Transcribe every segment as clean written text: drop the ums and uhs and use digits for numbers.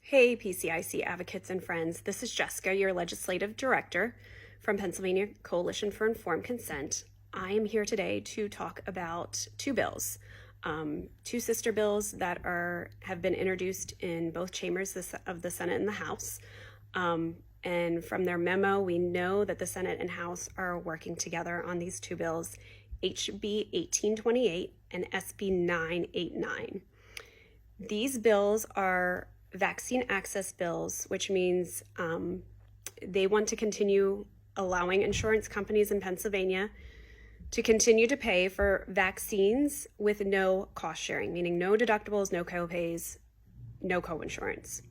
Hey, PCIC advocates and friends. This is Jessica, your legislative director from Pennsylvania Coalition for Informed Consent. I am here today to talk about two bills, two sister bills that have been introduced in both chambers of the Senate and the House. And from their memo, we know that the Senate and House are working together on these two bills, HB1828 and SB989. These bills are vaccine access bills, which means they want to continue allowing insurance companies in Pennsylvania to continue to pay for vaccines with no cost sharing, meaning no deductibles, no copays, no co-insurance.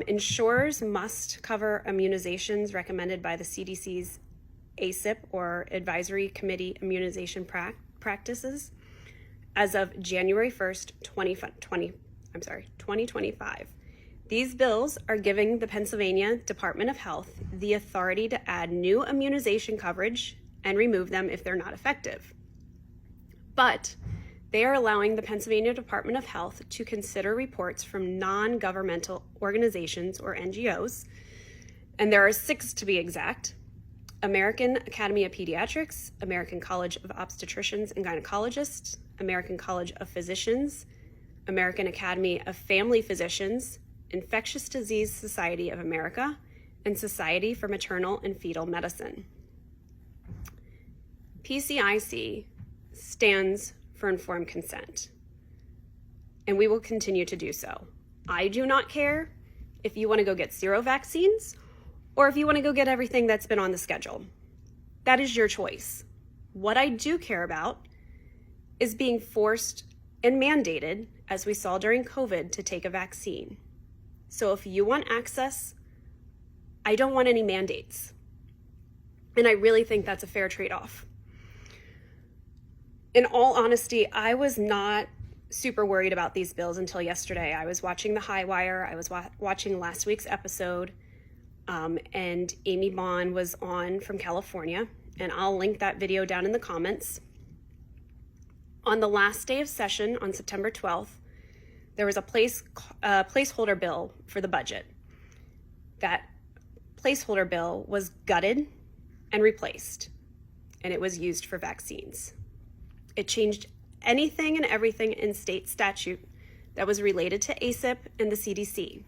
Insurers must cover immunizations recommended by the CDC's ACIP or Advisory Committee Immunization Practices as of January 1st, 2025. These bills are giving the Pennsylvania Department of Health the authority to add new immunization coverage and remove them if they're not effective. But they are allowing the Pennsylvania Department of Health to consider reports from non-governmental organizations or NGOs, and there are 6 to be exact: American Academy of Pediatrics, American College of Obstetricians and Gynecologists, American College of Physicians, American Academy of Family Physicians, Infectious Disease Society of America, and Society for Maternal and Fetal Medicine. PCIC stands for informed consent, and we will continue to do so. I do not care if you want to go get 0 vaccines or if you want to go get everything that's been on the schedule. That is your choice. What I do care about is being forced and mandated, as we saw during COVID, to take a vaccine. So if you want access, I don't want any mandates. And I really think that's a fair trade-off. In all honesty, I was not super worried about these bills until yesterday. I was watching the High Wire. I was watching last week's episode, and Amy Bond was on from California, and I'll link that video down in the comments. On the last day of session, on September 12th, there was a placeholder bill for the budget. That placeholder bill was gutted and replaced, and it was used for vaccines. It changed anything and everything in state statute that was related to ACIP and the CDC.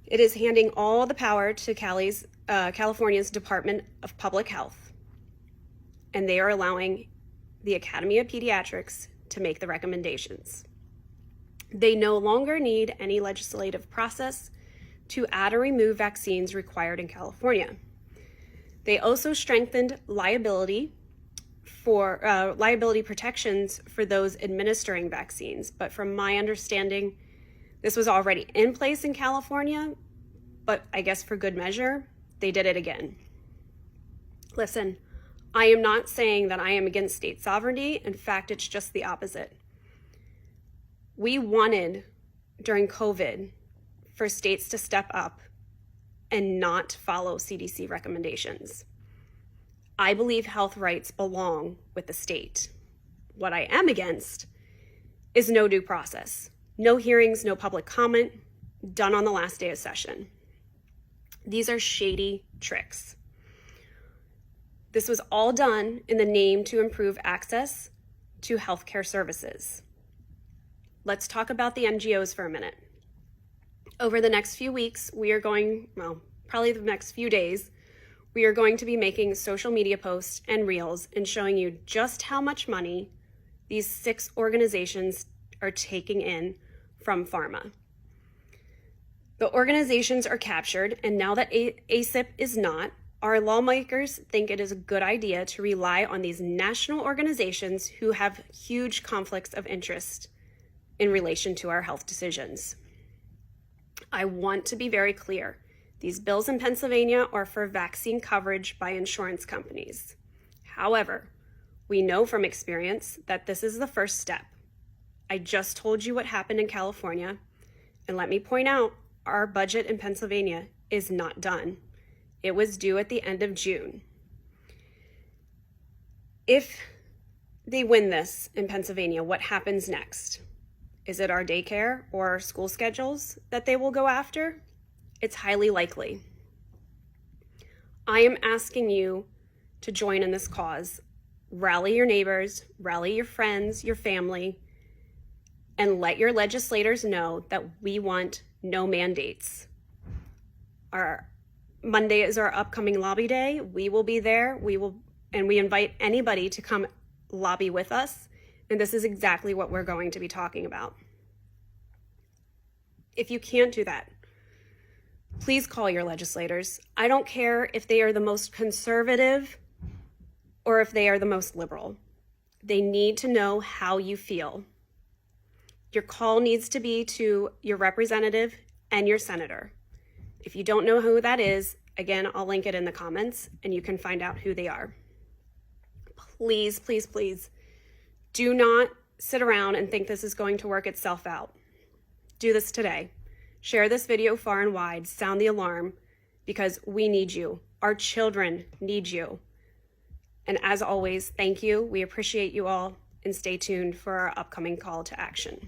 It is handing all the power to California's Department of Public Health, and they are allowing the Academy of Pediatrics to make the recommendations. They no longer need any legislative process to add or remove vaccines required in California. They also strengthened liability protections for those administering vaccines. But from my understanding, this was already in place in California, but I guess for good measure, they did it again. Listen, I am not saying that I am against state sovereignty. In fact, it's just the opposite. We wanted, during COVID, for states to step up and not follow CDC recommendations. I believe health rights belong with the state. What I am against is no due process, no hearings, no public comment, done on the last day of session. These are shady tricks. This was all done in the name to improve access to healthcare services. Let's talk about the NGOs for a minute. Over the next few weeks, probably the next few days, we are going to be making social media posts and reels and showing you just how much money these 6 organizations are taking in from pharma. The organizations are captured, and now that ACIP is not, our lawmakers think it is a good idea to rely on these national organizations who have huge conflicts of interest in relation to our health decisions. I want to be very clear. These bills in Pennsylvania are for vaccine coverage by insurance companies. However, we know from experience that this is the first step. I just told you what happened in California, and let me point out, our budget in Pennsylvania is not done. It was due at the end of June. If they win this in Pennsylvania, what happens next? Is it our daycare or school schedules that they will go after? It's highly likely. I am asking you to join in this cause. Rally your neighbors, rally your friends, your family, and let your legislators know that we want no mandates. Monday is our upcoming lobby day. We will be there. We invite anybody to come lobby with us. And this is exactly what we're going to be talking about. If you can't do that, please call your legislators. I don't care if they are the most conservative or if they are the most liberal. They need to know how you feel. Your call needs to be to your representative and your senator. If you don't know who that is, again, I'll link it in the comments and you can find out who they are. Please, please, please, do not sit around and think this is going to work itself out. Do this today. Share this video far and wide. Sound the alarm because we need you. Our children need you. And as always, thank you. We appreciate you all and stay tuned for our upcoming call to action.